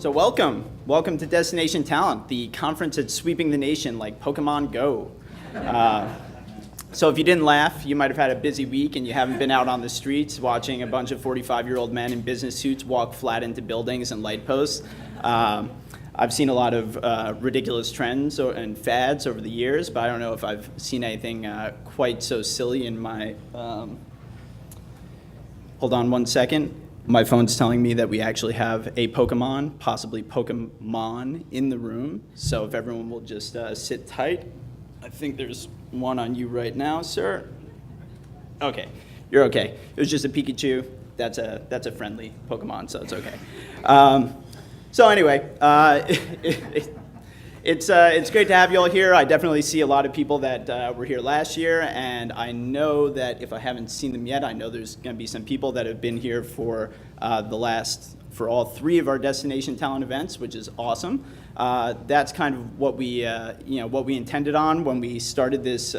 So welcome to Destination Talent, the conference that's sweeping the nation like Pokemon Go. So if you didn't laugh, you might have had a busy week and you haven't been out on the streets watching a bunch of 45-year-old men in business suits walk flat into buildings and light posts. I've seen a lot of ridiculous trends and fads over the years, but I don't know if I've seen anything quite so silly in my... Hold on one second. My phone's telling me that we actually have a Pokemon, possibly Pokemon, in the room. So if everyone will just sit tight. I think there's one on you right now, sir. Okay, you're okay. It was just a Pikachu. That's a friendly Pokemon, so it's okay. So anyway, it's great to have you all here. I definitely see a lot of people that were here last year, and I know that if I haven't seen them yet, I know there's going to be some people that have been here for for all three of our Destination Talent events, which is awesome. That's kind of what we intended on when we started this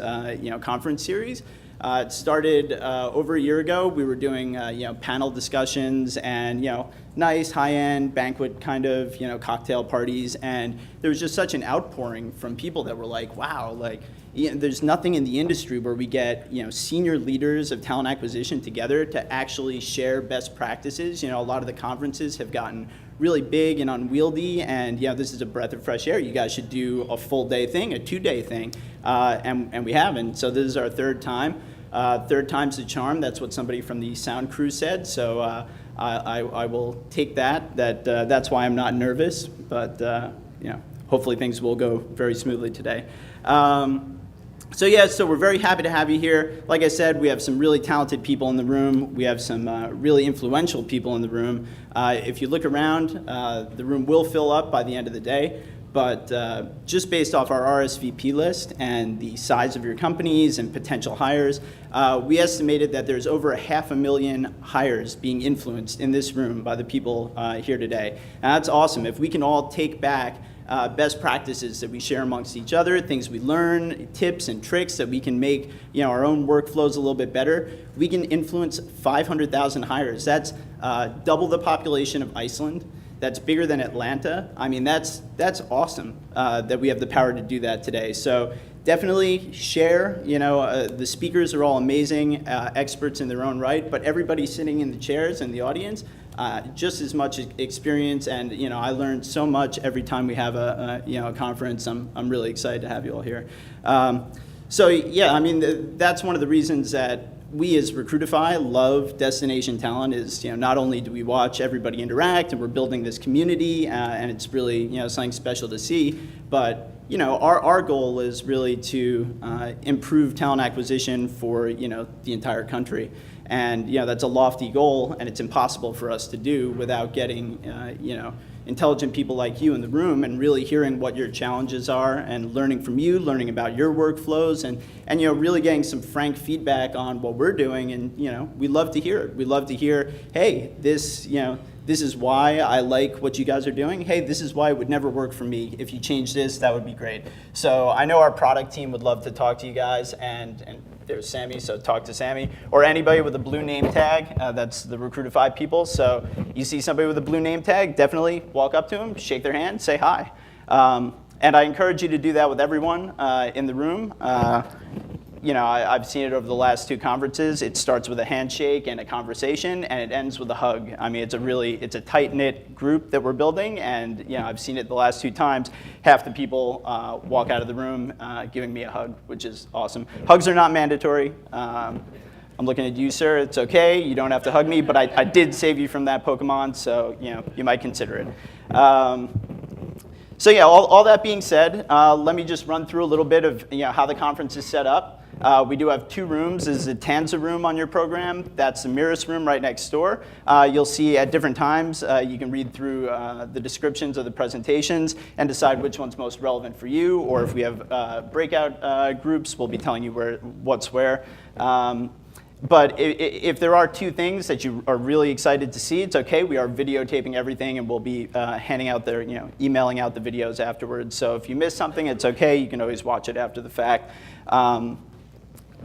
conference series. It started over a year ago. We were doing panel discussions and nice high-end banquet kind of cocktail parties, and there was just such an outpouring from people that were like, wow, there's nothing in the industry where we get senior leaders of talent acquisition together to actually share best practices. A lot of the conferences have gotten really big and unwieldy, and this is a breath of fresh air. You guys should do a full day thing, a 2-day thing, and we haven't. So this is our third time. Third time's the charm. That's what somebody from the sound crew said. So I will take that. That's why I'm not nervous. But hopefully things will go very smoothly today. So we're very happy to have you here. Like I said, we have some really talented people in the room. We have some really influential people in the room. If you look around, the room will fill up by the end of the day. But just based off our RSVP list and the size of your companies and potential hires, we estimated that there's over 500,000 hires being influenced in this room by the people here today. And that's awesome. If we can all take back best practices that we share amongst each other, things we learn, tips and tricks that we can make our own workflows a little bit better, we can influence 500,000 hires. That's double the population of Iceland. That's bigger than Atlanta. I mean, that's awesome that we have the power to do that today. So definitely share. The speakers are all amazing, experts in their own right, but everybody sitting in the chairs and the audience, just as much experience. And I learned so much every time we have a conference. I'm really excited to have you all here. That's one of the reasons that we as RecruitiFi love Destination Talent is, not only do we watch everybody interact and we're building this community and it's really, something special to see, but, our goal is really to improve talent acquisition for, the entire country. And, that's a lofty goal and it's impossible for us to do without getting, intelligent people like you in the room and really hearing what your challenges are and learning from you, learning about your workflows and really getting some frank feedback on what we're doing. And, we love to hear it. We love to hear, hey, this is why I like what you guys are doing. Hey, this is why it would never work for me. If you change this, that would be great. So I know our product team would love to talk to you guys, and there's Sammy, so talk to Sammy. Or anybody with a blue name tag, that's the RecruitiFi people. So you see somebody with a blue name tag, definitely walk up to them, shake their hand, say hi. And I encourage you to do that with everyone in the room. I've seen it over the last 2 conferences. It starts with a handshake and a conversation, and it ends with a hug. I mean, it's a tight-knit group that we're building, and I've seen it the last 2 times. Half the people walk out of the room giving me a hug, which is awesome. Hugs are not mandatory. I'm looking at you, sir. It's okay. You don't have to hug me, but I did save you from that Pokemon, so you might consider it. All that being said, let me just run through a little bit of how the conference is set up. We do have 2 rooms. There's a Tanza room on your program. That's the Mirrors room right next door. You'll see at different times, you can read through the descriptions of the presentations and decide which one's most relevant for you, or if we have breakout groups, we'll be telling you what's where. But if there are 2 things that you are really excited to see, it's okay. We are videotaping everything, and we'll be handing out emailing out the videos afterwards. So if you miss something, it's okay. You can always watch it after the fact.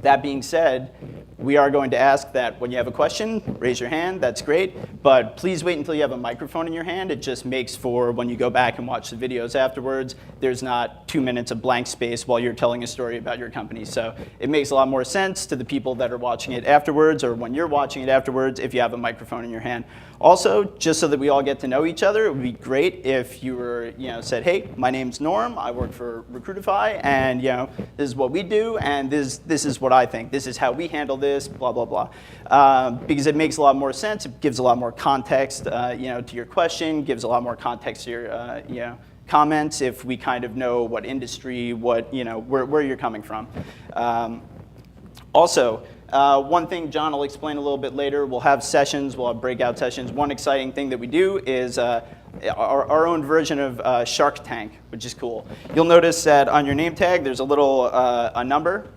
That being said, we are going to ask that when you have a question, raise your hand, that's great, but please wait until you have a microphone in your hand. It just makes for when you go back and watch the videos afterwards, there's not 2 minutes of blank space while you're telling a story about your company. So it makes a lot more sense to the people that are watching it afterwards, or when you're watching it afterwards, if you have a microphone in your hand. Also, just so that we all get to know each other, it would be great if you were, said, hey, my name's Norm, I work for RecruitiFi, and this is what we do, and this is what I think. This is how we handle this, blah, blah, blah. Because it makes a lot more sense. It gives a lot more context, to your question, gives a lot more context to your, comments if we kind of know what industry, what, where you're coming from. Also, one thing John will explain a little bit later, we'll have sessions, we'll have breakout sessions. One exciting thing that we do is our own version of Shark Tank, which is cool. You'll notice that on your name tag, there's a little a number.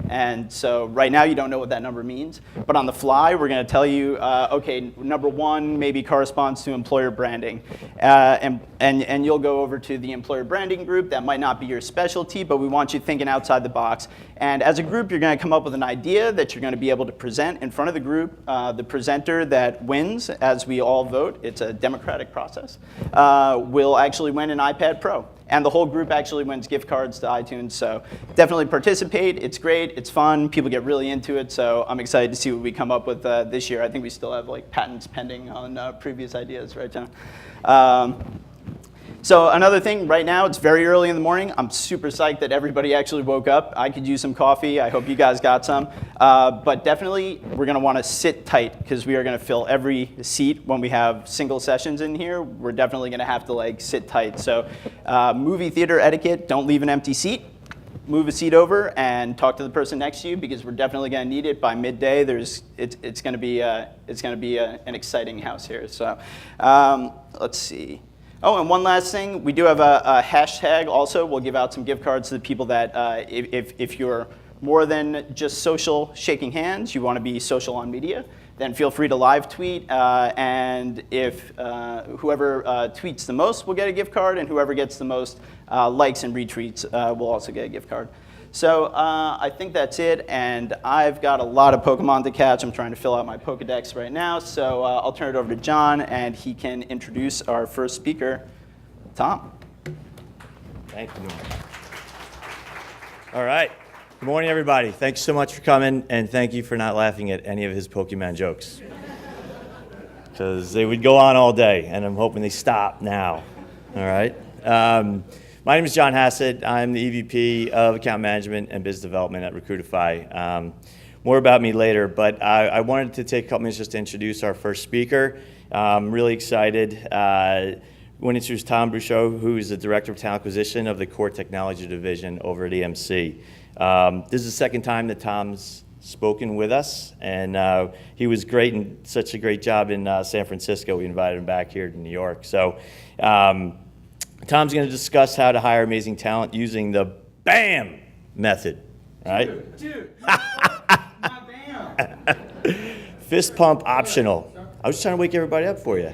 And so right now you don't know what that number means, but on the fly we're going to tell you, okay, number 1 maybe corresponds to employer branding, and you'll go over to the employer branding group. That might not be your specialty, but we want you thinking outside the box. And as a group, you're going to come up with an idea that you're going to be able to present in front of the group. The presenter that wins, as we all vote, it's a democratic process, will actually win an iPad Pro. And the whole group actually wins gift cards to iTunes, so definitely participate. It's great, it's fun, people get really into it, so I'm excited to see what we come up with this year. I think we still have patents pending on previous ideas, right, John? So another thing, right now it's very early in the morning. I'm super psyched that everybody actually woke up. I could use some coffee. I hope you guys got some. But definitely we're going to want to sit tight because we are going to fill every seat when we have single sessions in here. We're definitely going to have to sit tight. So movie theater etiquette, don't leave an empty seat. Move a seat over and talk to the person next to you because we're definitely going to need it by midday. It's going to be an exciting house here. So let's see. Oh, and one last thing, we do have a hashtag also. We'll give out some gift cards to the people that, if you're more than just social shaking hands, you want to be social on media, then feel free to live tweet. And if whoever tweets the most will get a gift card, and whoever gets the most likes and retweets will also get a gift card. So I think that's it, and I've got a lot of Pokemon to catch. I'm trying to fill out my Pokedex right now, so I'll turn it over to John, and he can introduce our first speaker, Tom. Thank you. All right. Good morning, everybody. Thanks so much for coming, and thank you for not laughing at any of his Pokemon jokes, because they would go on all day, and I'm hoping they stop now. All right. My name is John Hassett. I'm the EVP of Account Management and Business Development at RecruitiFi. More about me later, but I wanted to take a couple minutes just to introduce our first speaker. I'm really excited. I want to introduce Tom Brouchoud, who is the Director of Talent Acquisition of the Core Technology Division over at EMC. This is the second time that Tom's spoken with us, and he was great and such a great job in San Francisco. We invited him back here to New York. So. Tom's going to discuss how to hire amazing talent using the BAAM method, right? Dude, not BAAM. Fist pump optional. I was trying to wake everybody up for you.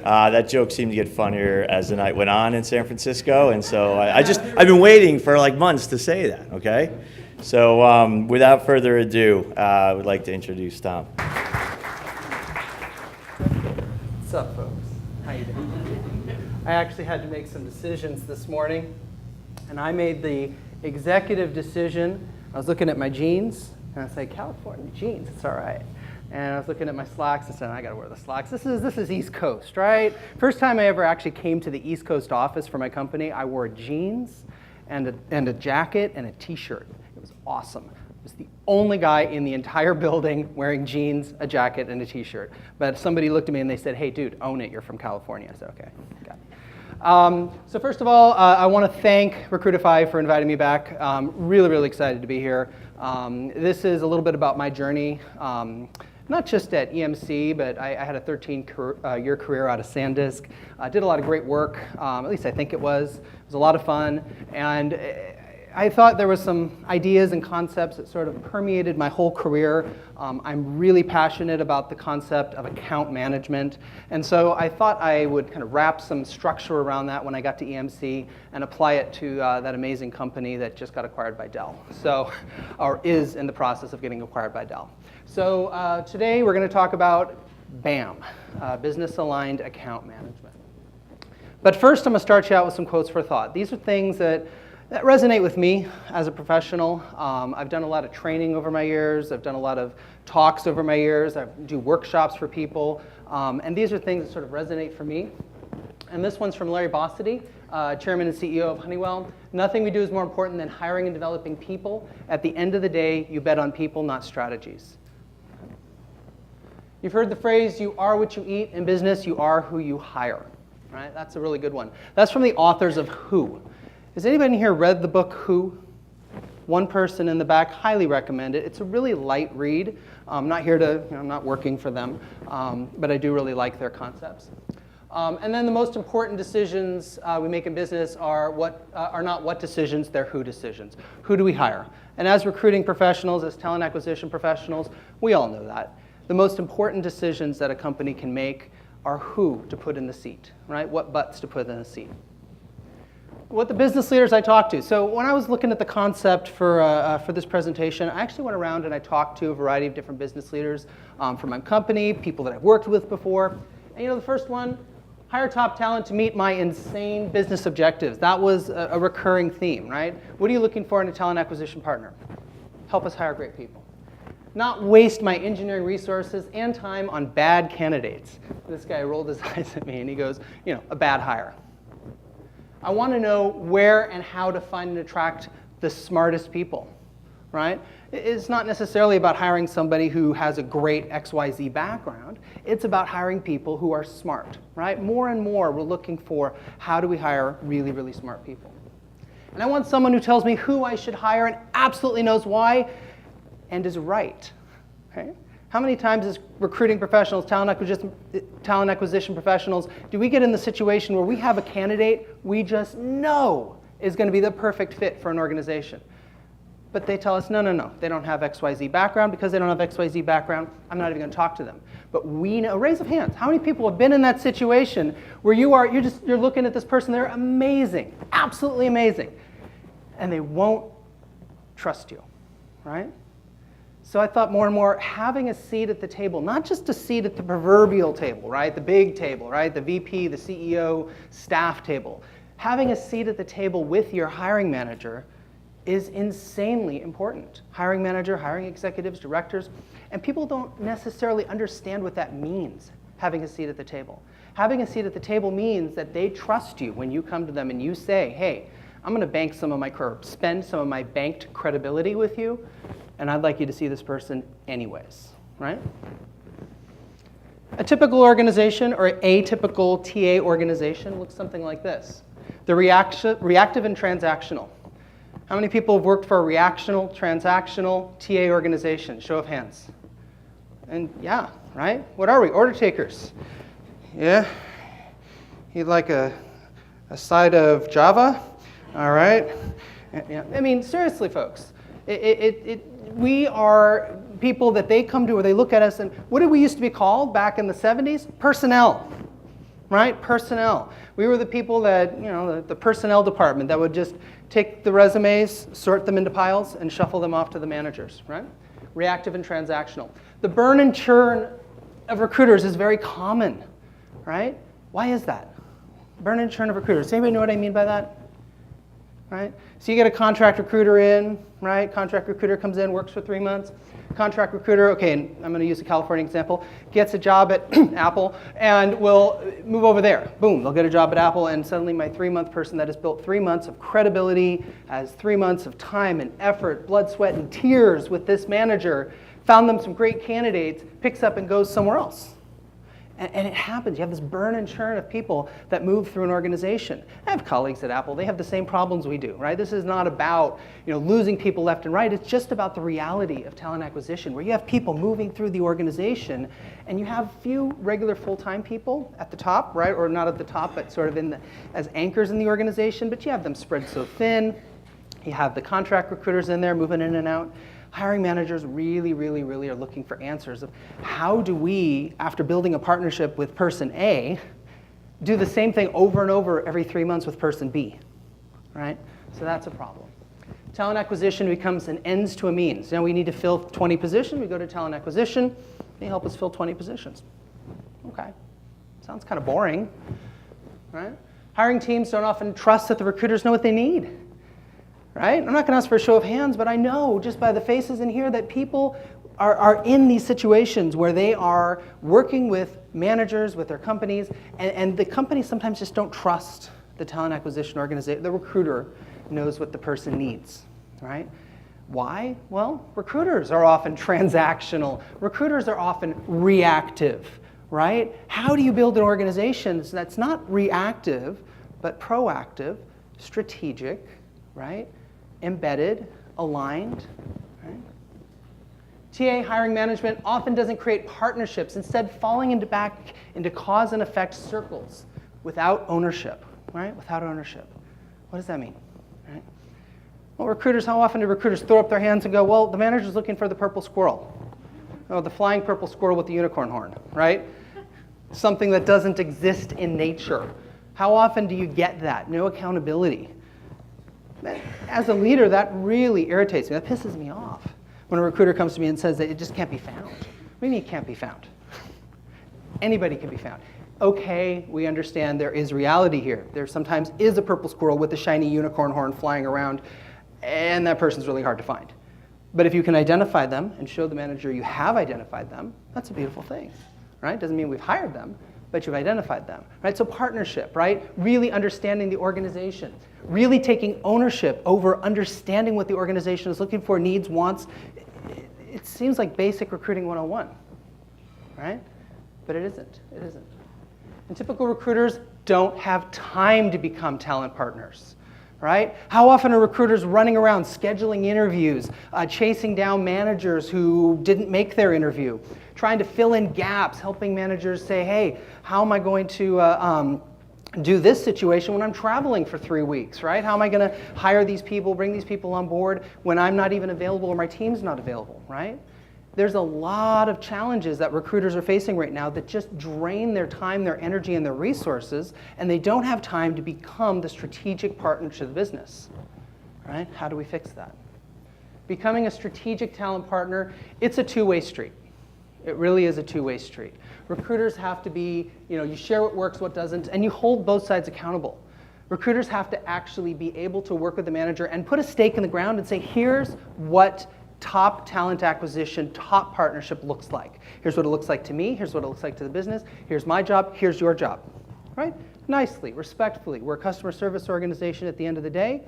That joke seemed to get funnier as the night went on in San Francisco, and so I've been waiting for months to say that, okay? So without further ado, I would like to introduce Tom. What's up, folks? How you doing? I actually had to make some decisions this morning, and I made the executive decision. I was looking at my jeans, and I said, California jeans, it's all right. And I was looking at my slacks and said, I gotta wear the slacks. This is East Coast, right? First time I ever actually came to the East Coast office for my company, I wore jeans and a jacket and a t-shirt. It was awesome. I was the only guy in the entire building wearing jeans, a jacket, and a t-shirt. But somebody looked at me and they said, hey, dude, own it, you're from California. I said, okay, got it. So first of all, I want to thank RecruitiFi for inviting me back. Really, really excited to be here. This is a little bit about my journey, not just at EMC, but I had a 13-year career out of SanDisk. I did a lot of great work, at least I think it was. It was a lot of fun, and I thought there were some ideas and concepts that sort of permeated my whole career. I'm really passionate about the concept of account management. And so I thought I would kind of wrap some structure around that when I got to EMC and apply it to that amazing company that just got acquired by Dell. So, or is in the process of getting acquired by Dell. So today we're going to talk about BAAM, Business Aligned Account Management. But first I'm going to start you out with some quotes for thought. These are things that resonate with me as a professional. I've done a lot of training over my years. I've done a lot of talks over my years. I do workshops for people. And these are things that sort of resonate for me. And this one's from Larry Bossidy, Chairman and CEO of Honeywell. Nothing we do is more important than hiring and developing people. At the end of the day, you bet on people, not strategies. You've heard the phrase, you are what you eat. In business, you are who you hire. Right? That's a really good one. That's from the authors of Who. Has anybody here read the book Who? One person in the back, highly recommend it. It's a really light read. I'm not here to, I'm not working for them, but I do really like their concepts. And then the most important decisions we make in business are not what decisions, they're who decisions. Who do we hire? And as recruiting professionals, as talent acquisition professionals, we all know that. The most important decisions that a company can make are who to put in the seat, right? What butts to put in the seat. What the business leaders I talked to. So when I was looking at the concept for this presentation, I actually went around and I talked to a variety of different business leaders from my company, people that I've worked with before. And the first one, hire top talent to meet my insane business objectives. That was a recurring theme, right? What are you looking for in a talent acquisition partner? Help us hire great people. Not waste my engineering resources and time on bad candidates. This guy rolled his eyes at me and he goes, a bad hire. I want to know where and how to find and attract the smartest people, right? It's not necessarily about hiring somebody who has a great XYZ background. It's about hiring people who are smart, right? More and more we're looking for how do we hire really, really smart people. And I want someone who tells me who I should hire and absolutely knows why and is right. Okay? How many times as recruiting professionals, talent acquisition professionals, do we get in the situation where we have a candidate we just know is going to be the perfect fit for an organization? But they tell us, no, they don't have XYZ background. Because they don't have XYZ background, I'm not even going to talk to them. But we know, raise of hands, how many people have been in that situation where you're looking at this person, they're amazing, absolutely amazing, and they won't trust you, right? So I thought more and more, having a seat at the table, not just a seat at the proverbial table, right? The big table, right? The VP, the CEO, staff table. Having a seat at the table with your hiring manager is insanely important. Hiring manager, hiring executives, directors, and people don't necessarily understand what that means, having a seat at the table. Having a seat at the table means that they trust you when you come to them and you say, hey, I'm going to spend some of my banked credibility with you, and I'd like you to see this person anyways, right? A typical organization or atypical TA organization looks something like this. They're reactive and transactional. How many people have worked for a reactional, transactional TA organization? Show of hands. And yeah, right? What are we? Order takers. Yeah? You'd like a side of Java? All right? Yeah. I mean, seriously, folks. We are people that they come to where they look at us and what did we used to be called back in the 70s? Personnel, right? Personnel. We were the people that, the personnel department that would just take the resumes, sort them into piles, and shuffle them off to the managers, right? Reactive and transactional. The burn and churn of recruiters is very common, right? Why is that? Burn and churn of recruiters. Does anybody know what I mean by that? Right? So you get a contract recruiter in, right? Contract recruiter comes in, works for 3 months. Contract recruiter, okay, and I'm going to use a California example, gets a job at Apple and will move over there. Boom, they'll get a job at Apple, and suddenly my 3-month person that has built 3 months of credibility, has 3 months of time and effort, blood, sweat, and tears with this manager, found them some great candidates, picks up and goes somewhere else. And it happens. You have this burn and churn of people that move through an organization. I have colleagues at Apple. They have the same problems we do, right? This is not about losing people left and right. It's just about the reality of talent acquisition, where you have people moving through the organization, and you have few regular full-time people at the top, right? Or not at the top, but sort of as anchors in the organization. But you have them spread so thin. You have the contract recruiters in there moving in and out. Hiring managers really, really, really are looking for answers of how do we, after building a partnership with person A, do the same thing over and over every 3 months with person B, right? So that's a problem. Talent acquisition becomes an ends to a means. Now we need to fill 20 positions. We go to talent acquisition. They help us fill 20 positions. Okay, sounds kind of boring, right? Hiring teams don't often trust that the recruiters know what they need, right? I'm not going to ask for a show of hands, but I know just by the faces in here that people are in these situations where they are working with managers, with their companies, and the companies sometimes just don't trust the talent acquisition organization. The recruiter knows what the person needs, right? Why? Well, recruiters are often transactional. Recruiters are often reactive, right? How do you build an organization that's not reactive, but proactive, strategic, right? Embedded, aligned, right? TA hiring management often doesn't create partnerships, instead falling back into cause and effect circles without ownership, right? Without ownership. What does that mean? Right? Well, recruiters, how often do recruiters throw up their hands and go, well, the manager's looking for the purple squirrel. Oh, the flying purple squirrel with the unicorn horn, right? Something that doesn't exist in nature. How often do you get that? No accountability. As a leader, that really irritates me. That pisses me off when a recruiter comes to me and says that it just can't be found. What do you mean it can't be found? Anybody can be found. Okay, we understand there is reality here. There sometimes is a purple squirrel with a shiny unicorn horn flying around, and that person's really hard to find. But if you can identify them and show the manager you have identified them, that's a beautiful thing, right? Doesn't mean we've hired them, but you've identified them, right? So partnership, right? Really understanding the organization, really taking ownership over understanding what the organization is looking for, needs, wants. It seems like basic recruiting 101, right? But it isn't. It isn't. And typical recruiters don't have time to become talent partners, right? How often are recruiters running around scheduling interviews, chasing down managers who didn't make their interview, trying to fill in gaps, helping managers say, hey, how am I going to do this situation when I'm traveling for 3 weeks, right? How am I going to hire these people, bring these people on board when I'm not even available or my team's not available, right? There's a lot of challenges that recruiters are facing right now that just drain their time, their energy, and their resources, and they don't have time to become the strategic partner to the business, right? How do we fix that? Becoming a strategic talent partner, it's a two-way street. It really is a two-way street. Recruiters have to be, you share what works, what doesn't, and you hold both sides accountable. Recruiters have to actually be able to work with the manager and put a stake in the ground and say, here's what top talent acquisition, top partnership looks like. Here's what it looks like to me. Here's what it looks like to the business. Here's my job. Here's your job, right? Nicely, respectfully. We're a customer service organization at the end of the day,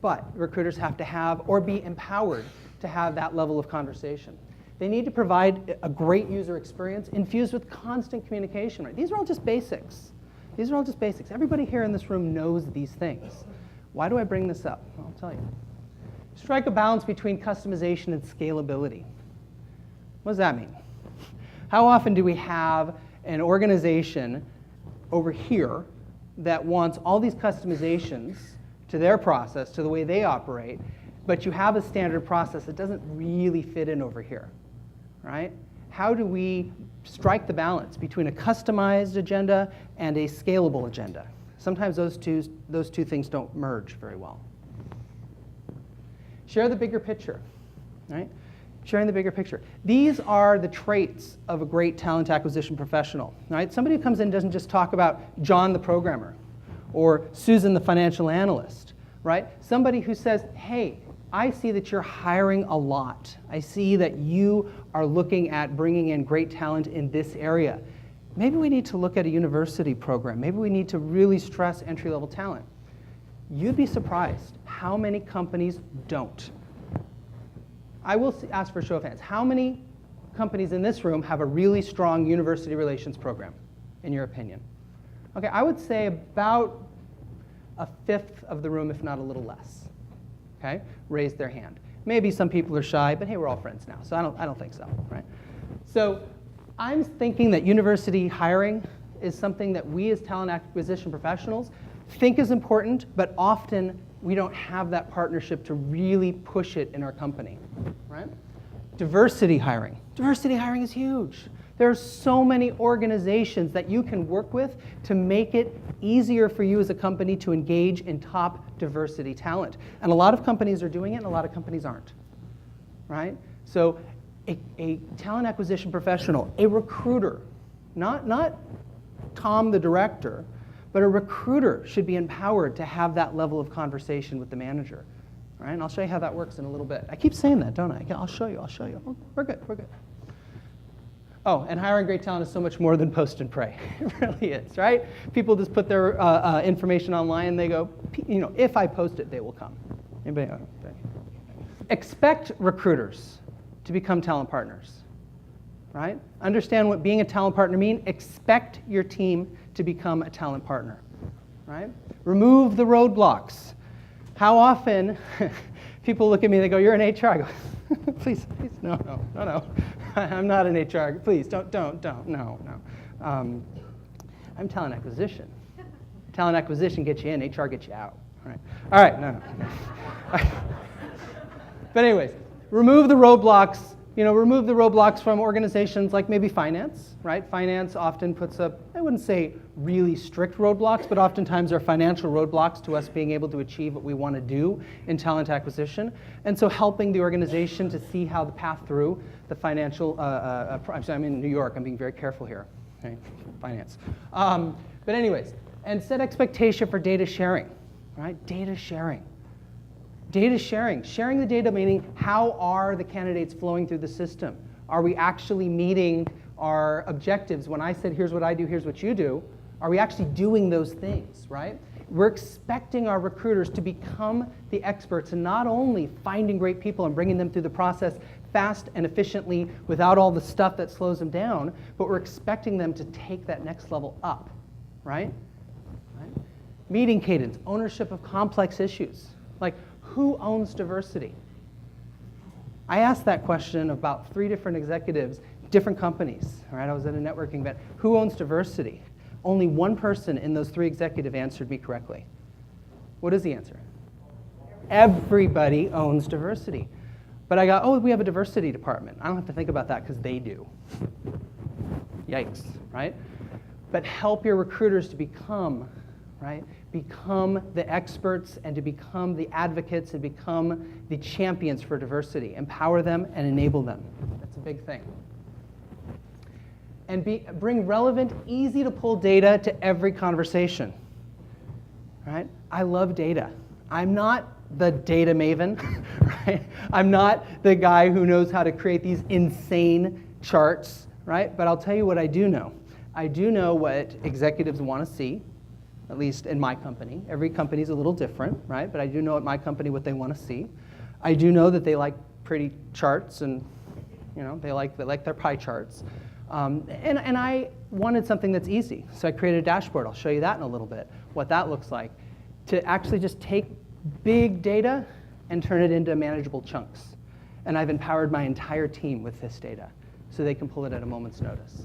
but recruiters have to have or be empowered to have that level of conversation. They need to provide a great user experience infused with constant communication. Right? These are all just basics. These are all just basics. Everybody here in this room knows these things. Why do I bring this up? Well, I'll tell you. Strike a balance between customization and scalability. What does that mean? How often do we have an organization over here that wants all these customizations to their process, to the way they operate, but you have a standard process that doesn't really fit in over here, right? How do we strike the balance between a customized agenda and a scalable agenda? Sometimes those two things don't merge very well. Share the bigger picture, right? Sharing the bigger picture. These are the traits of a great talent acquisition professional, right? Somebody who comes in doesn't just talk about John the programmer or Susan the financial analyst, right? Somebody who says, hey, I see that you're hiring a lot. I see that you are looking at bringing in great talent in this area. Maybe we need to look at a university program. Maybe we need to really stress entry-level talent. You'd be surprised how many companies don't. I will ask for a show of hands. How many companies in this room have a really strong university relations program, in your opinion? Okay, I would say about a fifth of the room, if not a little less. Okay, raised their hand. Maybe some people are shy, but hey, we're all friends now, so I don't think so, right? So I'm thinking that university hiring is something that we as talent acquisition professionals think is important, but often we don't have that partnership to really push it in our company, right? Diversity hiring. Diversity hiring is huge. There are so many organizations that you can work with to make it easier for you as a company to engage in top diversity talent. And a lot of companies are doing it, and a lot of companies aren't, right? So a talent acquisition professional, a recruiter, not Tom the director, but a recruiter should be empowered to have that level of conversation with the manager, right? And I'll show you how that works in a little bit. I keep saying that, don't I? I'll show you. Oh, we're good. Oh, and hiring great talent is so much more than post and pray. It really is, right? People just put their information online and they go, if I post it, they will come. Anybody? Expect recruiters to become talent partners, right? Understand what being a talent partner means. Expect your team to become a talent partner, right? Remove the roadblocks. How often people look at me and they go, "You're an HR." I go, please, no. I'm not an HR. Please, don't, no. I'm talent acquisition. Talent acquisition gets you in, HR gets you out. All right, no. But anyways, remove the roadblocks. Remove the roadblocks from organizations like maybe finance, right? Finance often puts up, I wouldn't say really strict roadblocks, but oftentimes are financial roadblocks to us being able to achieve what we want to do in talent acquisition. And so helping the organization to see how the path through the financial, I'm in New York, I'm being very careful here, okay? Finance. But anyways, and set expectation for data sharing, right? Data sharing. Data sharing. Sharing the data meaning how are the candidates flowing through the system? Are we actually meeting our objectives? When I said, here's what I do, here's what you do, are we actually doing those things, right? We're expecting our recruiters to become the experts in not only finding great people and bringing them through the process fast and efficiently without all the stuff that slows them down, but we're expecting them to take that next level up, right? Meeting cadence, ownership of complex issues. Like, who owns diversity? I asked that question of about 3 different executives, different companies. All right, I was at a networking event. Who owns diversity? Only one person in those 3 executives answered me correctly. What is the answer? Everybody owns diversity. But I got, we have a diversity department. I don't have to think about that because they do. Yikes, right? But help your recruiters to become, right? Become the experts and to become the advocates and become the champions for diversity. Empower them and enable them. That's a big thing. And bring relevant, easy to pull data to every conversation. Right? I love data. I'm not the data maven, right? I'm not the guy who knows how to create these insane charts, right? But I'll tell you what I do know. I do know what executives want to see. At least in my company. Every company is a little different, right? But I do know at my company what they want to see. I do know that they like pretty charts and they like their pie charts. And I wanted something that's easy. So I created a dashboard. I'll show you that in a little bit, what that looks like. To actually just take big data and turn it into manageable chunks. And I've empowered my entire team with this data so they can pull it at a moment's notice.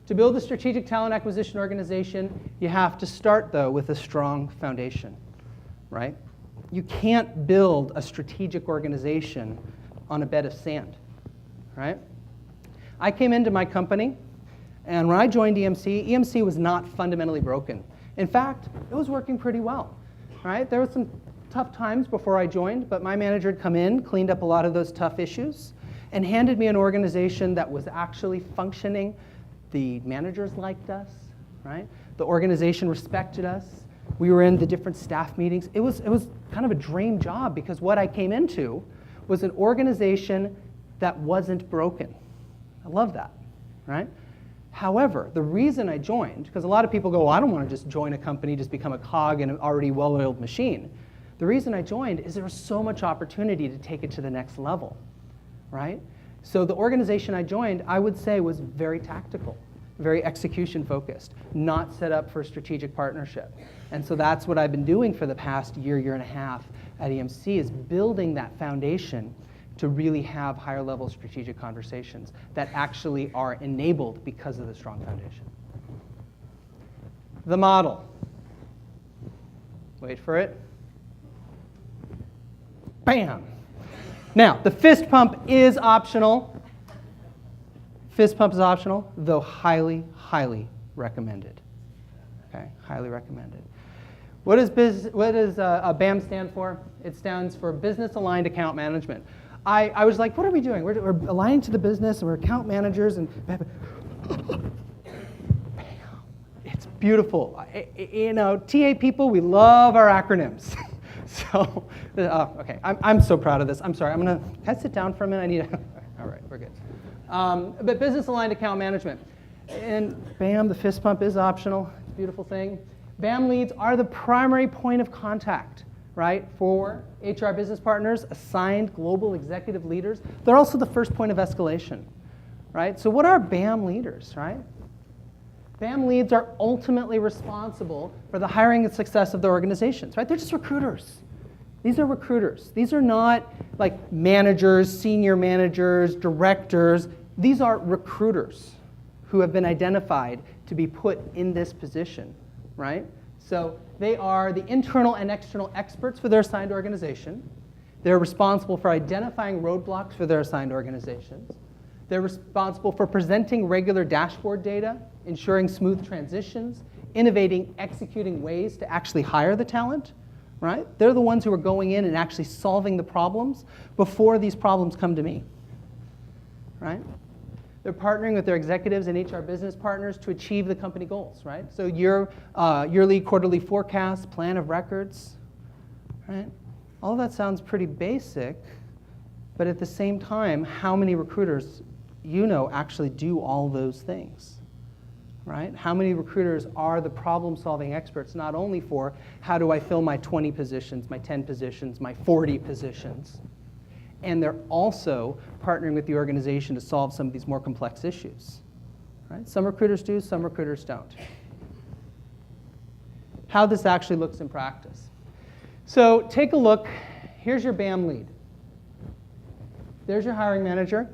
To build a strategic talent acquisition organization, you have to start, though, with a strong foundation, right? You can't build a strategic organization on a bed of sand, right? I came into my company, and when I joined EMC, EMC was not fundamentally broken. In fact, it was working pretty well, right? There were some tough times before I joined, but my manager had come in, cleaned up a lot of those tough issues, and handed me an organization that was actually functioning. The managers liked us, right? The organization respected us. We were in the different staff meetings. It was kind of a dream job because what I came into was an organization that wasn't broken. I love that, right? However, the reason I joined, because a lot of people go, well, I don't want to just join a company, just become a cog in an already well-oiled machine. The reason I joined is there was so much opportunity to take it to the next level, right? So the organization I joined, I would say, was very tactical, very execution-focused, not set up for strategic partnership. And so that's what I've been doing for the past year and a half at EMC, is building that foundation to really have higher-level strategic conversations that actually are enabled because of the strong foundation. The model. Wait for it. Bam. Now, the fist pump is optional. Fist pump is optional, though highly, highly recommended. Okay, highly recommended. What does BAAM stand for? It stands for Business Aligned Account Management. I was like, what are we doing? We're aligning to the business, and we're account managers, and bam. It's beautiful. You know, TA people, we love our acronyms. So, okay, I'm so proud of this. I'm sorry, can I sit down for a minute? I need to, all right, we're good. But Business Aligned Account Management. And BAAM, the fist pump is optional. It's a beautiful thing. BAAM leads are the primary point of contact, right, for HR business partners, assigned global executive leaders. They're also the first point of escalation, right? So what are BAAM leaders, right? BAAM leads are ultimately responsible for the hiring and success of their organizations, right? They're just recruiters. These are recruiters. These are not like managers, senior managers, directors. These are recruiters who have been identified to be put in this position, right? So they are the internal and external experts for their assigned organization. They're responsible for identifying roadblocks for their assigned organizations. They're responsible for presenting regular dashboard data, ensuring smooth transitions, innovating, executing ways to actually hire the talent, right? They're the ones who are going in and actually solving the problems before these problems come to me, right? They're partnering with their executives and HR business partners to achieve the company goals, right? So your yearly, quarterly forecast, plan of records, right? All of that sounds pretty basic, but at the same time, how many recruiters you know actually do all those things, right? How many recruiters are the problem-solving experts, not only for how do I fill my 20 positions, my 10 positions, my 40 positions, and they're also partnering with the organization to solve some of these more complex issues, right? Some recruiters do, some recruiters don't. How this actually looks in practice. So take a look. Here's your BAAM lead. There's your hiring manager.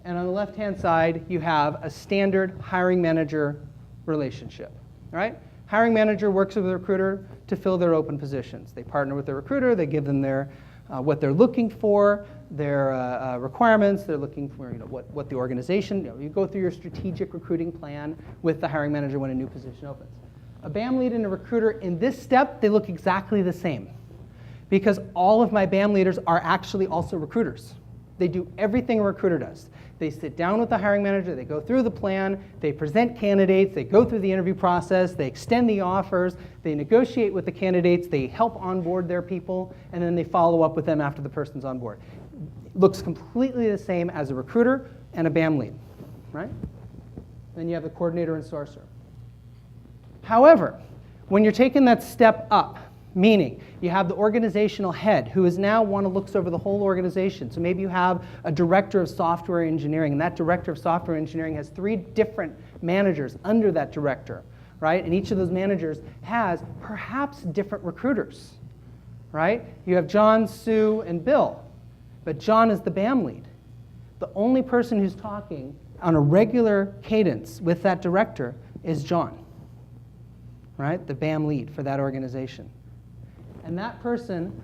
And on the left-hand side, you have a standard hiring manager relationship, right? Hiring manager works with a recruiter to fill their open positions. They partner with the recruiter. They give them their what they're looking for, their requirements. They're looking for what the organization. You go through your strategic recruiting plan with the hiring manager when a new position opens. A BAAM lead and a recruiter, in this step, they look exactly the same, because all of my BAAM leaders are actually also recruiters. They do everything a recruiter does. They sit down with the hiring manager, they go through the plan, they present candidates, they go through the interview process, they extend the offers, they negotiate with the candidates, they help onboard their people, and then they follow up with them after the person's on board. Looks completely the same as a recruiter and a BAAM lead, right? Then you have the coordinator and sourcer. However, when you're taking that step up, meaning you have the organizational head who is now one who looks over the whole organization. So maybe you have a director of software engineering, and that director of software engineering has 3 different managers under that director, right? And each of those managers has perhaps different recruiters, right? You have John, Sue, and Bill, but John is the BAAM lead. The only person who's talking on a regular cadence with that director is John, right? The BAAM lead for that organization. And that person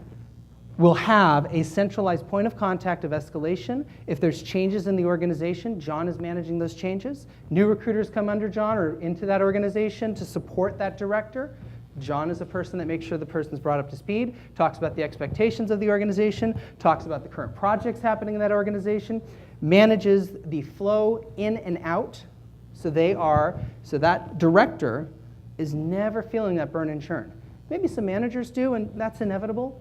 will have a centralized point of contact of escalation. If there's changes in the organization, John is managing those changes. New recruiters come under John or into that organization to support that director. John is the person that makes sure the person's brought up to speed, talks about the expectations of the organization, talks about the current projects happening in that organization, manages the flow in and out. So that director is never feeling that burn and churn. Maybe some managers do, and that's inevitable.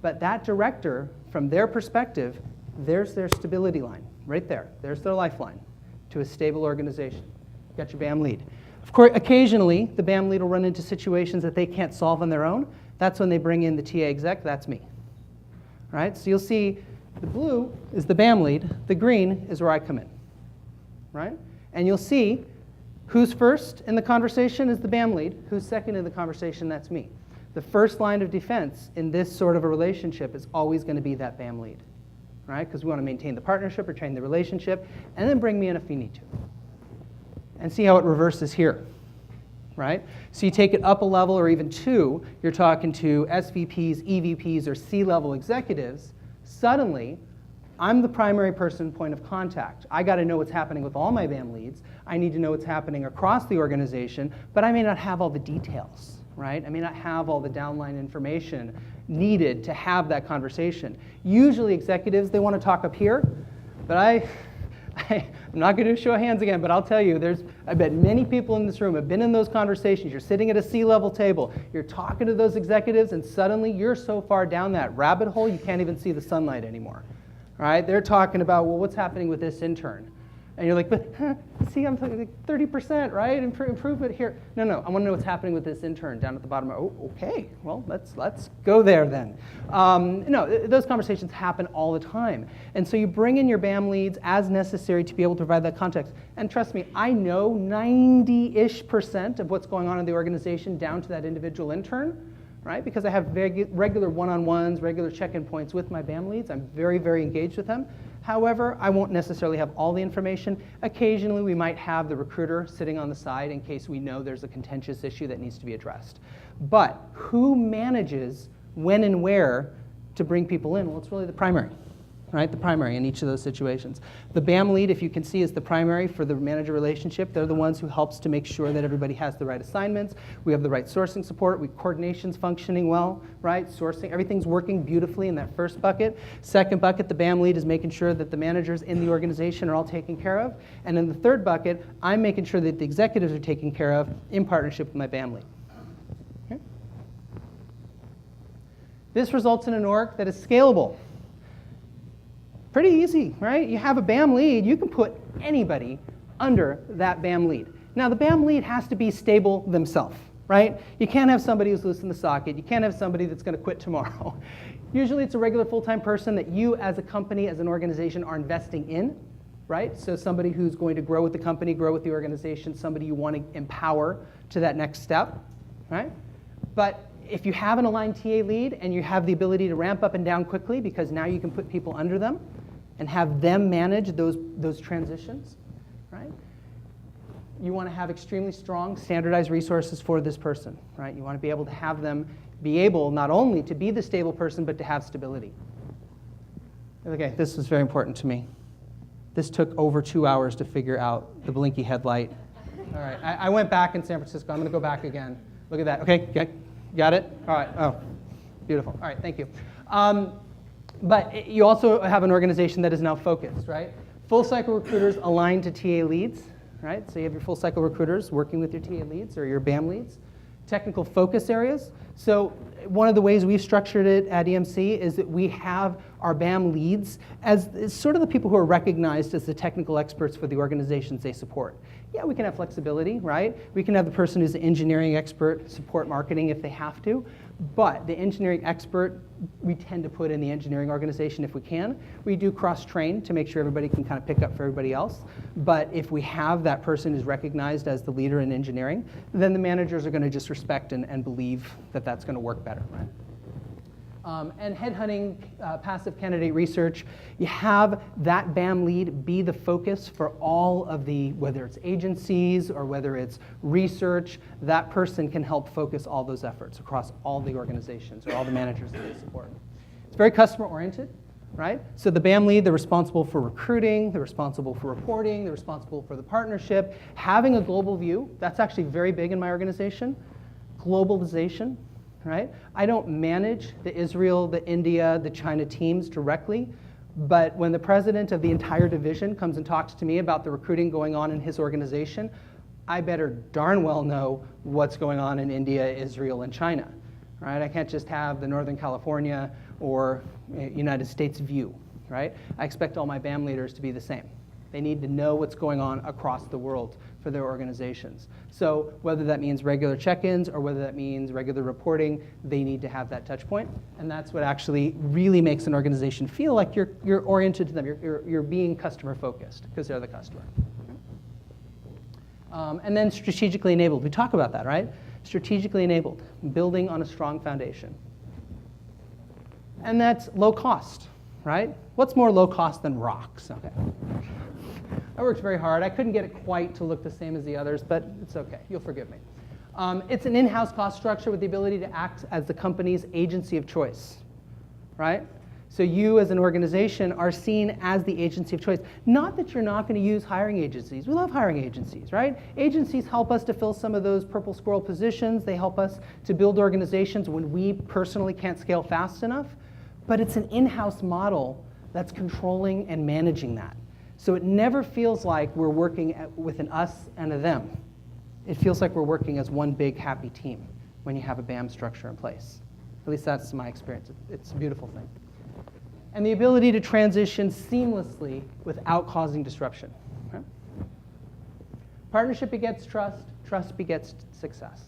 But that director, from their perspective, there's their stability line, right there. There's their lifeline to a stable organization. You got your BAAM lead. Of course, occasionally, the BAAM lead will run into situations that they can't solve on their own. That's when they bring in the TA exec. That's me. All right? So you'll see the blue is the BAAM lead. The green is where I come in. Right? And you'll see who's first in the conversation is the BAAM lead. Who's second in the conversation? That's me. The first line of defense in this sort of a relationship is always going to be that BAAM lead, right? Because we want to maintain the partnership, retain the relationship, and then bring me in if you need to. And see how it reverses here. right? So you take it up a level or even two, you're talking to SVPs, EVPs, or C-level executives. Suddenly, I'm the primary point of contact. I got to know what's happening with all my BAM leads. I need to know what's happening across the organization, but I may not have all the details, right? I may not have all the downline information needed to have that conversation. Usually executives, they want to talk up here, but I'm not going to do show of hands again, but I'll tell you, I bet many people in this room have been in those conversations. You're sitting at a C-level table, you're talking to those executives, and suddenly you're so far down that rabbit hole you can't even see the sunlight anymore. Right? They're talking about, well, what's happening with this intern? And you're like, but see, I'm talking like 30%, right? Improvement here. No, I want to know what's happening with this intern down at the bottom. Oh, okay. Well, let's go there then. No, those conversations happen all the time. And so you bring in your BAM leads as necessary to be able to provide that context. And trust me, I know 90-ish% of what's going on in the organization down to that individual intern. Right? Because I have regular one-on-ones, regular check-in points with my BAM leads. I'm very, very engaged with them. However, I won't necessarily have all the information. Occasionally, we might have the recruiter sitting on the side in case we know there's a contentious issue that needs to be addressed. But who manages when and where to bring people in? Well, it's really the primary. Right, the primary in each of those situations. The BAM lead, if you can see, is the primary for the manager relationship. They're the ones who helps to make sure that everybody has the right assignments. We have the right sourcing support. Coordination's functioning well, right? Sourcing, everything's working beautifully in that first bucket. Second bucket, the BAM lead is making sure that the managers in the organization are all taken care of. And in the third bucket, I'm making sure that the executives are taken care of in partnership with my BAM lead. Okay. This results in an org that is scalable. Pretty easy, right? You have a BAM lead, you can put anybody under that BAM lead. Now, the BAM lead has to be stable themselves, right? You can't have somebody who's loose in the socket. You can't have somebody that's going to quit tomorrow. Usually, it's a regular full-time person that you, as a company, as an organization, are investing in, right? So somebody who's going to grow with the company, grow with the organization, somebody you want to empower to that next step, right? But if you have an aligned TA lead and you have the ability to ramp up and down quickly because now you can put people under them and have them manage those transitions, right? You want to have extremely strong standardized resources for this person, right? You want to be able to have them be able not only to be the stable person, but to have stability. Okay, this was very important to me. This took over 2 hours to figure out the blinky headlight. All right, I went back in San Francisco. I'm going to go back again. Look at that. Okay, got it? All right, oh, beautiful. All right, thank you. But you also have an organization that is now focused, right? Full cycle recruiters aligned to TA leads, right? So you have your full cycle recruiters working with your TA leads or your BAM leads. Technical focus areas. So one of the ways we've structured it at EMC is that we have our BAM leads as sort of the people who are recognized as the technical experts for the organizations they support. Yeah, we can have flexibility, right? We can have the person who's the engineering expert support marketing if they have to. But the engineering expert, we tend to put in the engineering organization if we can. We do cross-train to make sure everybody can kind of pick up for everybody else. But if we have that person who's recognized as the leader in engineering, then the managers are going to just respect and believe that that's going to work better, right? And headhunting, passive candidate research, you have that BAM lead be the focus for all of the, whether it's agencies or whether it's research, that person can help focus all those efforts across all the organizations or all the managers that they support. It's very customer oriented, right? So the BAM lead, they're responsible for recruiting, they're responsible for reporting, they're responsible for the partnership. Having a global view, that's actually very big in my organization. Globalization. Right? I don't manage the Israel, the India, the China teams directly, but when the president of the entire division comes and talks to me about the recruiting going on in his organization, I better darn well know what's going on in India, Israel, and China. Right? I can't just have the Northern California or United States view. Right? I expect all my BAM leaders to be the same. They need to know what's going on across the world for their organizations. So whether that means regular check-ins or whether that means regular reporting, they need to have that touch point. And that's what actually really makes an organization feel like you're oriented to them. You're being customer focused because they're the customer. And then strategically enabled. We talk about that, right? Strategically enabled, building on a strong foundation. And that's low cost, right? What's more low cost than rocks? Okay. I worked very hard. I couldn't get it quite to look the same as the others, but it's okay. You'll forgive me. It's an in-house cost structure with the ability to act as the company's agency of choice, right? So you as an organization are seen as the agency of choice. Not that you're not going to use hiring agencies. We love hiring agencies, right? Agencies help us to fill some of those purple squirrel positions. They help us to build organizations when we personally can't scale fast enough. But it's an in-house model that's controlling and managing that. So it never feels like we're working with an us and a them. It feels like we're working as one big happy team when you have a BAAM structure in place. At least that's my experience. It's a beautiful thing. And the ability to transition seamlessly without causing disruption. Okay? Partnership begets trust, trust begets success.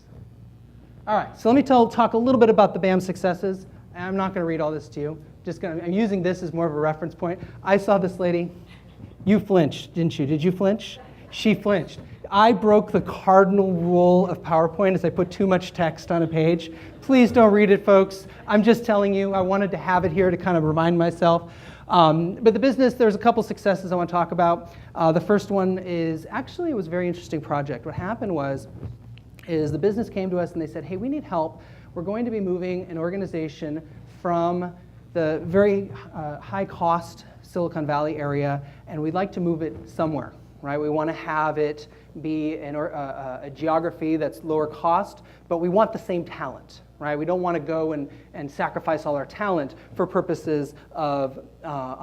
All right, so let me talk a little bit about the BAAM successes. I'm not going to read all this to you. I'm using this as more of a reference point. I saw this lady. You flinched, didn't you? Did you flinch? She flinched. I broke the cardinal rule of PowerPoint as I put too much text on a page. Please don't read it, folks. I'm just telling you, I wanted to have it here to kind of remind myself. But the business, there's a couple successes I want to talk about. The first one is, actually, it was a very interesting project. What happened is the business came to us and they said, hey, we need help. We're going to be moving an organization from the very high-cost Silicon Valley area, and we'd like to move it somewhere. Right? We want to have it be a geography that's lower cost, but we want the same talent. Right? We don't want to go and sacrifice all our talent for purposes of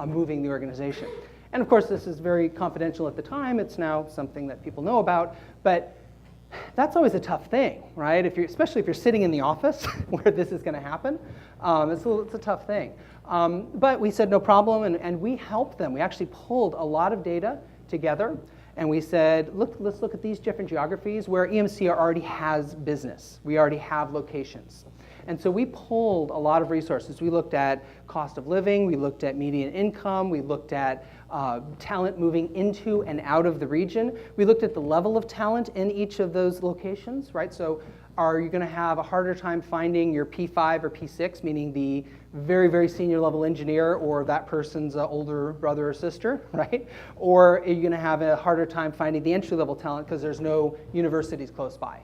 moving the organization. And of course, this is very confidential at the time. It's now something that people know about, but that's always a tough thing, right? Especially if you're sitting in the office where this is going to happen, it's a tough thing. But we said no problem, and we helped them. We actually pulled a lot of data together, and we said, let's look at these different geographies where EMC already has business. We already have locations. And so we pulled a lot of resources. We looked at cost of living, we looked at median income, we looked at talent moving into and out of the region. We looked at the level of talent in each of those locations, right? So are you going to have a harder time finding your P5 or P6, meaning the very, very senior level engineer or that person's older brother or sister, right? Or are you going to have a harder time finding the entry level talent because there's no universities close by,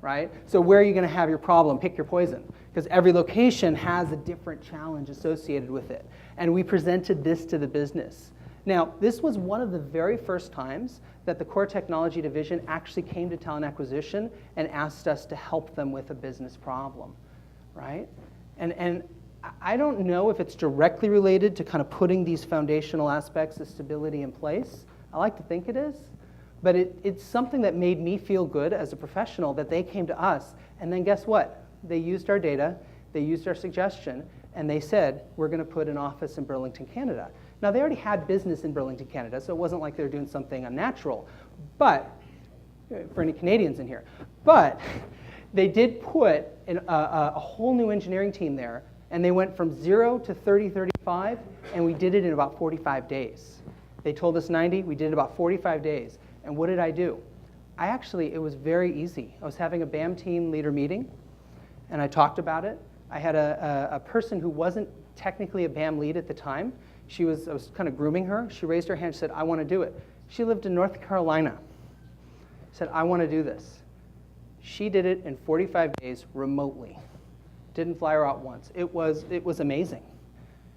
right? So where are you going to have your problem? Pick your poison, because every location has a different challenge associated with it. And we presented this to the business. Now, this was one of the very first times that the core technology division actually came to talent acquisition and asked us to help them with a business problem, right? And I don't know if it's directly related to kind of putting these foundational aspects of stability in place. I like to think it is. But it's something that made me feel good as a professional that they came to us. And then guess what? They used our data, they used our suggestion, and they said, we're going to put an office in Burlington, Canada. Now, they already had business in Burlington, Canada, so it wasn't like they were doing something unnatural. But, for any Canadians in here, but they did put a whole new engineering team there, and they went from 0 to 30, 35, and we did it in about 45 days. They told us 90, we did it about 45 days. And what did I do? It was very easy. I was having a BAAM team leader meeting, and I talked about it. I had a person who wasn't technically a BAAM lead at the time. I was kind of grooming her. She raised her hand and said, I want to do it. She lived in North Carolina. Said, I want to do this. She did it in 45 days remotely. Didn't fly her out once. It was amazing.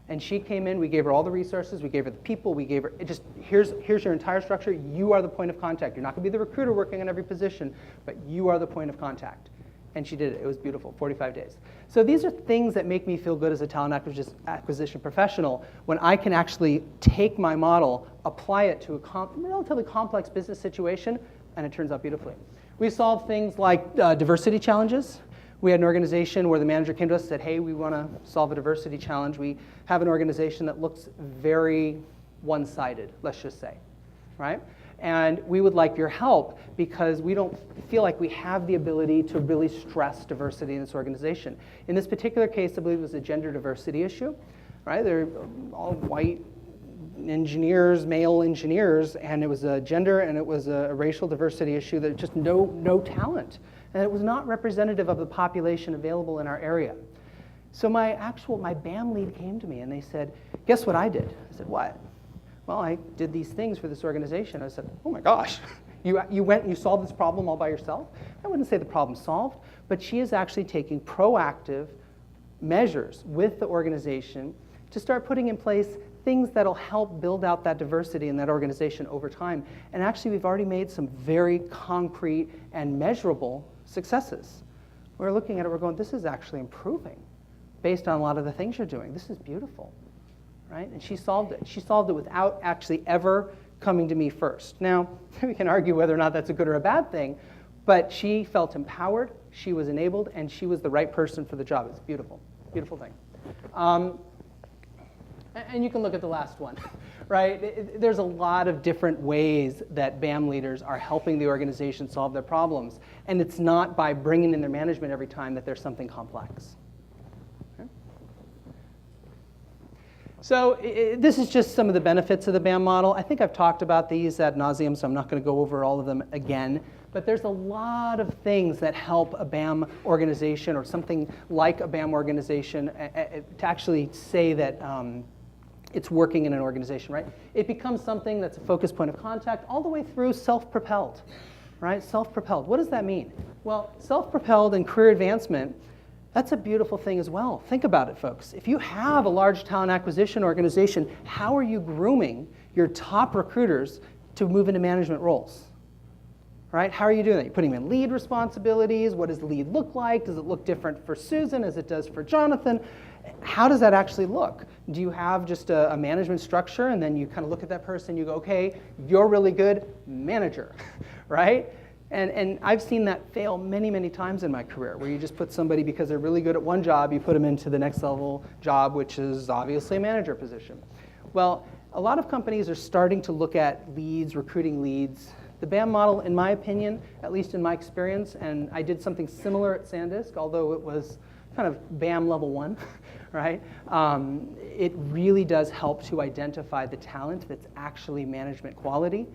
And she came in, we gave her all the resources, we gave her the people, we gave her, here's your entire structure, you are the point of contact. You're not going to be the recruiter working on every position, but you are the point of contact. And she did it. It was beautiful, 45 days. So these are things that make me feel good as a talent acquisition professional when I can actually take my model, apply it to a relatively complex business situation, and it turns out beautifully. We solved things like diversity challenges. We had an organization where the manager came to us and said, hey, we want to solve a diversity challenge. We have an organization that looks very one-sided, let's just say, right? And we would like your help because we don't feel like we have the ability to really stress diversity in this organization. In this particular case, I believe it was a gender diversity issue, right? They're all white engineers, male engineers, and it was a gender and it was a racial diversity issue that just no talent. And it was not representative of the population available in our area. So my BAAM lead came to me and they said, guess what I did? I said, what? Well, I did these things for this organization. I said, oh my gosh, You went and you solved this problem all by yourself. I wouldn't say the problem's solved, but she is actually taking proactive measures with the organization to start putting in place things that'll help build out that diversity in that organization over time. And actually, we've already made some very concrete and measurable successes. We're looking at it, we're going, this is actually improving based on a lot of the things you're doing. This is beautiful, right? And she solved it. She solved it without actually ever coming to me first. Now, we can argue whether or not that's a good or a bad thing, but she felt empowered, she was enabled, and she was the right person for the job. It's beautiful, beautiful thing. And you can look at the last one, right? There's a lot of different ways that BAAM leaders are helping the organization solve their problems. And it's not by bringing in their management every time that there's something complex. Okay? So this is just some of the benefits of the BAAM model. I think I've talked about these ad nauseum, so I'm not going to go over all of them again. But there's a lot of things that help a BAAM organization or something like a BAAM organization to actually say that it's working in an organization, right? It becomes something that's a focus point of contact all the way through self-propelled, right? Self-propelled. What does that mean? Well, self-propelled and career advancement, that's a beautiful thing as well. Think about it, folks. If you have a large talent acquisition organization, how are you grooming your top recruiters to move into management roles? Right? How are you doing that? You're putting them in lead responsibilities. What does the lead look like? Does it look different for Susan as it does for Jonathan? How does that actually look? Do you have just a management structure and then you kind of look at that person and you go, okay, you're really good, manager, right? And I've seen that fail many, many times in my career where you just put somebody because they're really good at one job, you put them into the next level job, which is obviously a manager position. Well, a lot of companies are starting to look at leads, recruiting leads. The BAAM model, in my opinion, at least in my experience, and I did something similar at SanDisk, although it was kind of BAAM level 1, right? It really does help to identify the talent that's actually management quality.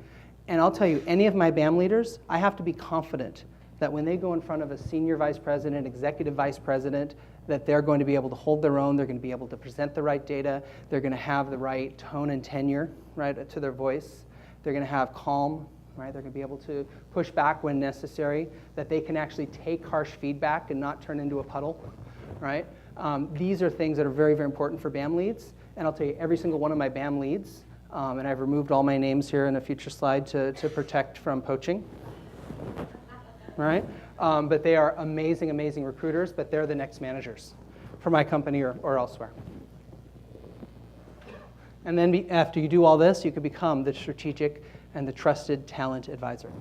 And I'll tell you, any of my BAAM leaders, I have to be confident that when they go in front of a senior vice president, executive vice president, that they're going to be able to hold their own, they're going to be able to present the right data, they're going to have the right tone and tenure, right, to their voice, they're going to have calm, right? They're going to be able to push back when necessary, that they can actually take harsh feedback and not turn into a puddle, right? These are things that are very, very important for BAAM leads. And I'll tell you, every single one of my BAAM leads, and I've removed all my names here in a future slide to protect from poaching, right? But they are amazing, amazing recruiters, but they're the next managers for my company or elsewhere. And then after you do all this, you can become the strategic and the trusted talent advisor.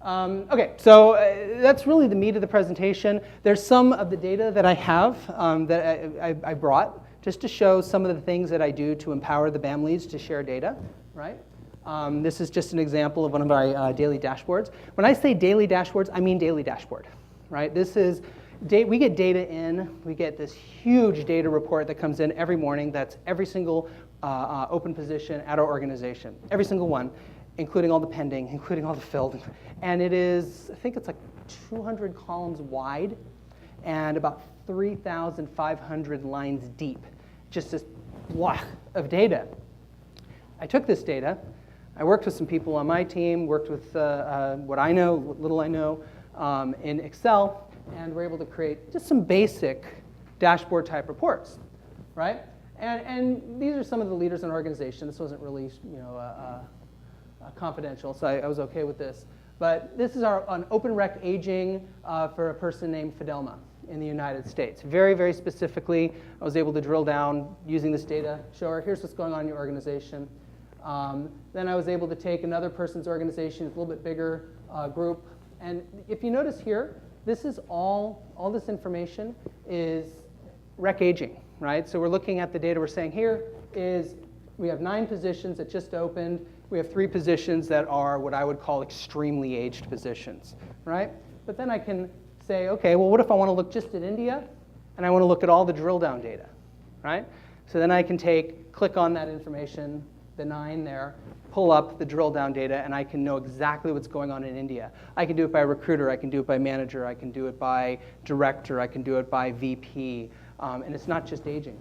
Okay, so that's really the meat of the presentation. There's some of the data that I have that I brought just to show some of the things that I do to empower the BAAM leads to share data, right? This is just an example of one of my daily dashboards. When I say daily dashboards, I mean daily dashboard, right? This is, we get data in, we get this huge data report that comes in every morning. That's every single open position at our organization, every single one, including all the pending, including all the filled. And it is, I think it's like 200 columns wide and about 3,500 lines deep. Just this block of data. I took this data, I worked with some people on my team, worked with what I know, what little I know in Excel, and we're able to create just some basic dashboard type reports, right? And these are some of the leaders in our organization. This wasn't really, confidential, so I was okay with this. But this is an open rec aging for a person named Fidelma in the United States. Very, very specifically, I was able to drill down using this data, show her, here's what's going on in your organization. Then I was able to take another person's organization, a little bit bigger group. And if you notice here, this is all this information is rec aging, right? So we're looking at the data we're saying here is we have 9 positions that just opened. We have 3 positions that are what I would call extremely aged positions, right? But then I can say, okay, well, what if I want to look just at India and I want to look at all the drill down data, right? So then I can click on that information, the 9 there, pull up the drill down data, and I can know exactly what's going on in India. I can do it by recruiter, I can do it by manager, I can do it by director, I can do it by VP, and it's not just aging.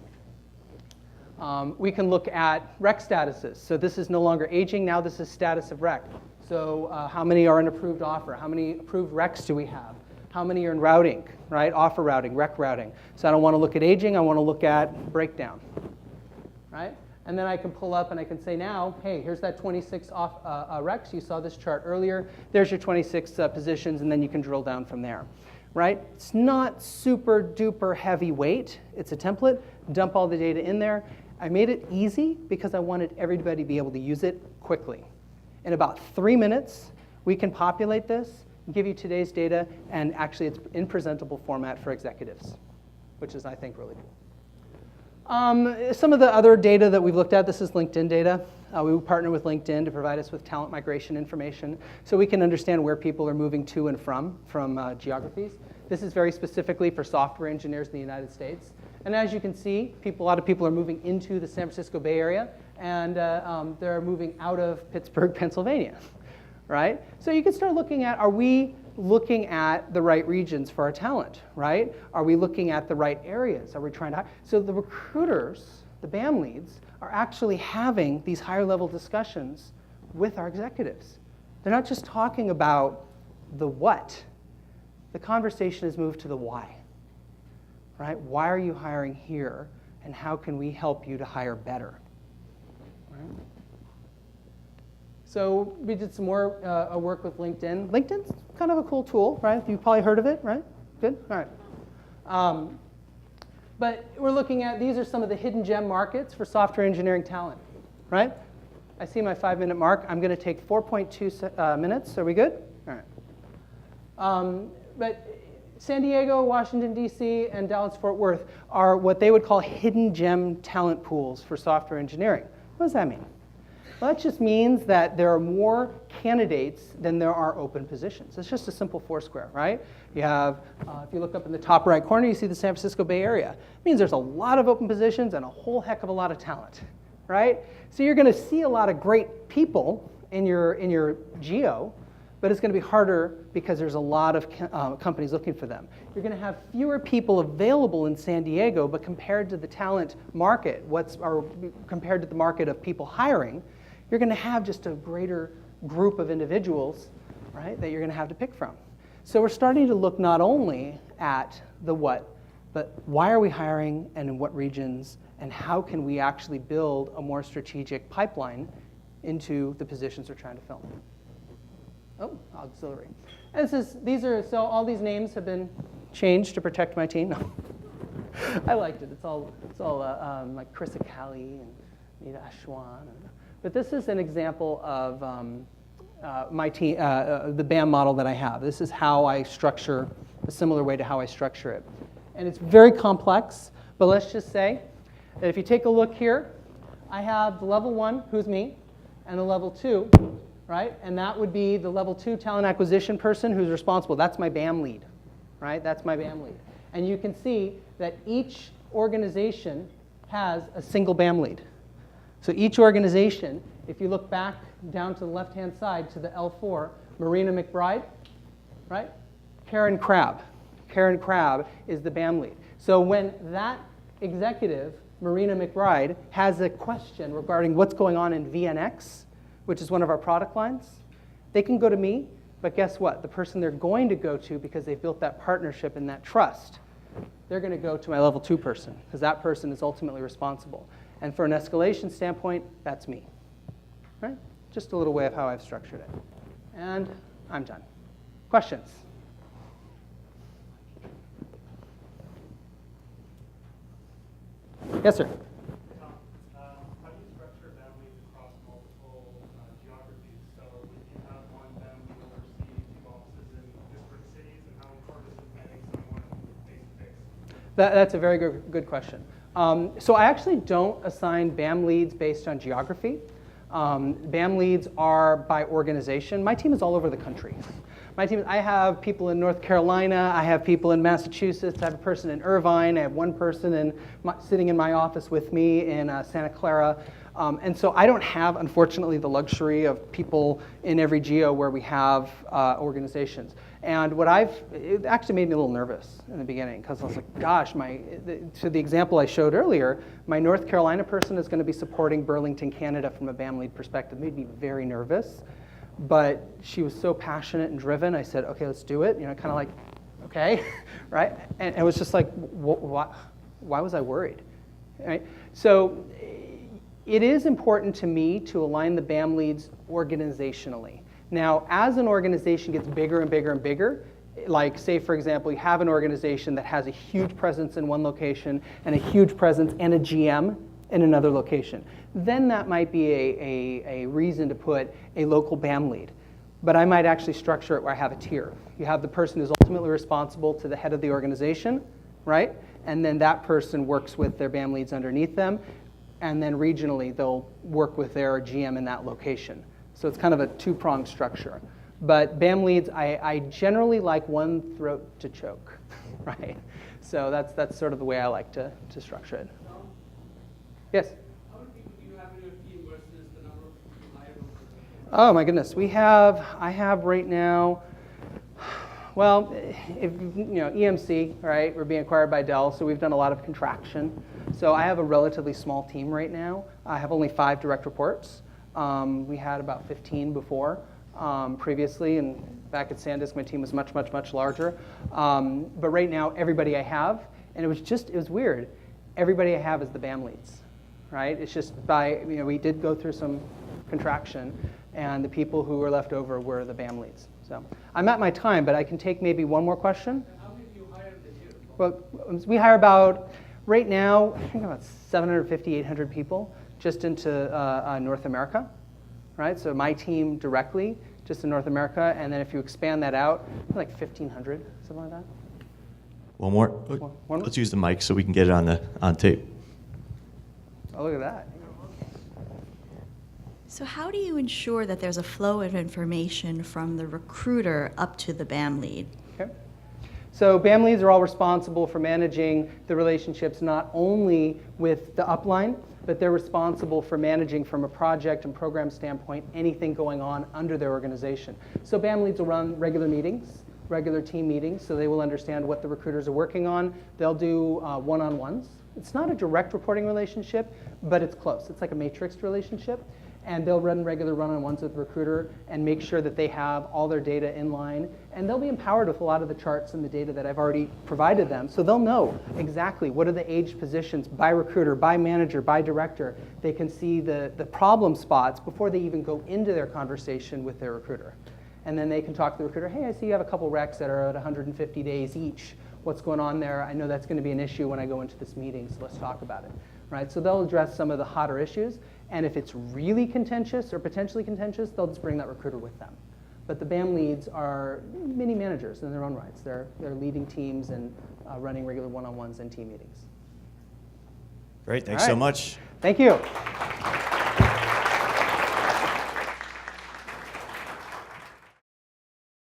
We can look at rec statuses. So this is no longer aging, now this is status of rec. So how many are an approved offer? How many approved recs do we have? How many are in routing, right? Offer routing, rec routing. So I don't want to look at aging, I want to look at breakdown, right? And then I can pull up and I can say now, hey, here's that 26 recs. You saw this chart earlier. There's your 26 positions, and then you can drill down from there, right? It's not super duper heavyweight. It's a template. Dump all the data in there. I made it easy because I wanted everybody to be able to use it quickly. In about 3 minutes, we can populate this, give you today's data, and actually it's in presentable format for executives, which is, I think, really cool. Some of the other data that we've looked at, this is LinkedIn data. We partner with LinkedIn to provide us with talent migration information so we can understand where people are moving to and from geographies. This is very specifically for software engineers in the United States. And as you can see, a lot of people are moving into the San Francisco Bay Area, and they're moving out of Pittsburgh, Pennsylvania, right? So you can start looking at, are we looking at the right regions for our talent, right? Are we looking at the right areas? Are we trying to hire? So the recruiters, the BAAM leads, are actually having these higher level discussions with our executives. They're not just talking about the what. The conversation has moved to the why, right? Why are you hiring here, and how can we help you to hire better, right? So we did some more work with LinkedIn. LinkedIn's kind of a cool tool, right? You've probably heard of it, right? Good, all right. But we're looking at, these are some of the hidden gem markets for software engineering talent, right? I see my 5-minute mark. I'm going to take 4.2 minutes. Are we good? All right. But San Diego, Washington, D.C., and Dallas-Fort Worth are what they would call hidden gem talent pools for software engineering. What does that mean? Well, that just means that there are more candidates than there are open positions. It's just a simple Foursquare, right? You have, if you look up in the top right corner, you see the San Francisco Bay Area. It means there's a lot of open positions and a whole heck of a lot of talent, right? So you're going to see a lot of great people in your geo, but it's going to be harder because there's a lot of companies looking for them. You're going to have fewer people available in San Diego, but compared to the talent market, or compared to the market of people hiring, you're going to have just a greater group of individuals, right, that you're going to have to pick from. So we're starting to look not only at the what, but why are we hiring and in what regions, and how can we actually build a more strategic pipeline into the positions we're trying to fill. Oh, auxiliary. And so all these names have been changed to protect my team. No. I liked it. It's all like Chris Akali and Nita Ashwan. But this is an example of my team, the BAAM model that I have. This is how I structure, a similar way to how I structure it. And it's very complex, but let's just say that if you take a look here, I have the level 1, who's me, and the level 2, right? And that would be the level 2 talent acquisition person who's responsible. That's my BAAM lead, right? That's my BAAM lead. And you can see that each organization has a single BAAM lead. So each organization, if you look back down to the left-hand side to the L4, Marina McBride, right? Karen Crabb. Karen Crabb is the BAAM lead. So when that executive, Marina McBride, has a question regarding what's going on in VNX, which is one of our product lines, they can go to me, but guess what? The person they're going to go to, because they've built that partnership and that trust, they're going to go to my level 2 person, because that person is ultimately responsible. And for an escalation standpoint, that's me, right? Just a little way of how I've structured it. And I'm done. Questions? Yes, sir. How do you structure BAAM leads across multiple geographies? So would you have one BAAM lead oversee 2 offices in disparate cities, and how important is planning someone face-to-face? That's a very good question. So I actually don't assign BAAM leads based on geography. BAAM leads are by organization. My team is all over the country. I have people in North Carolina, I have people in Massachusetts, I have a person in Irvine, I have one person sitting in my office with me in Santa Clara. And so I don't have, unfortunately, the luxury of people in every geo where we have organizations. And it actually made me a little nervous in the beginning, because I was like, gosh, to the example I showed earlier, my North Carolina person is going to be supporting Burlington, Canada from a BAAM lead perspective. It made me very nervous. but she was so passionate and driven. I said, okay, let's do it. You know, kind of like, okay, right? And it was just like, why was I worried? Right? So it is important to me to align the BAM leads organizationally. Now, as an organization gets bigger and bigger and bigger, like say, for example, you have an organization that has a huge presence in one location and a huge presence and a GM in another location, then that might be a reason to put a local BAM lead. But I might actually structure it where I have a tier. You have the person who's ultimately responsible to the head of the organization, right? And then that person works with their BAM leads underneath them. And then regionally, they'll work with their GM in that location. So it's kind of a two-pronged structure. But BAM leads, I generally like one throat to choke, right? So that's sort of the way I like to structure it. Yes? How many people do you have in your team versus the number of people you hire over? Oh my goodness, I have right now, well, if, you know, EMC, right? We're being acquired by Dell, so we've done a lot of contraction. So I have a relatively small team right now. I have only 5 direct reports. We had about 15 before, previously, and back at SanDisk, my team was much, much, much larger. But right now, everybody I have, and it was weird, everybody I have is the BAM leads. Right? It's just we did go through some contraction, and the people who were left over were the BAM leads. So I'm at my time, but I can take maybe one more question. And how many do you hire this year? Well, we hire about, right now, I think about 750, 800 people just into North America, right? So my team directly, just in North America, and then if you expand that out, like 1,500, something like that. One more. One more? Let's use the mic so we can get it on tape. Oh, look at that. So how do you ensure that there's a flow of information from the recruiter up to the BAM lead? Okay. So BAM leads are all responsible for managing the relationships not only with the upline, but they're responsible for managing from a project and program standpoint anything going on under their organization. So BAM leads will run regular meetings, regular team meetings, so they will understand what the recruiters are working on. They'll do one-on-ones. It's not a direct reporting relationship, but it's close. It's like a matrixed relationship. And they'll run regular one-on-ones with the recruiter and make sure that they have all their data in line. And they'll be empowered with a lot of the charts and the data that I've already provided them. So they'll know exactly what are the aged positions by recruiter, by manager, by director. They can see the problem spots before they even go into their conversation with their recruiter. And then they can talk to the recruiter, hey, I see you have a couple recs that are at 150 days each. What's going on there? I know that's going to be an issue when I go into this meeting, so let's talk about it. Right? So they'll address some of the hotter issues. And if it's really contentious or potentially contentious, they'll just bring that recruiter with them. But the BAM leads are mini managers in their own rights. They're leading teams and running regular one-on-ones and team meetings. Great, thanks All right. so much. Thank you.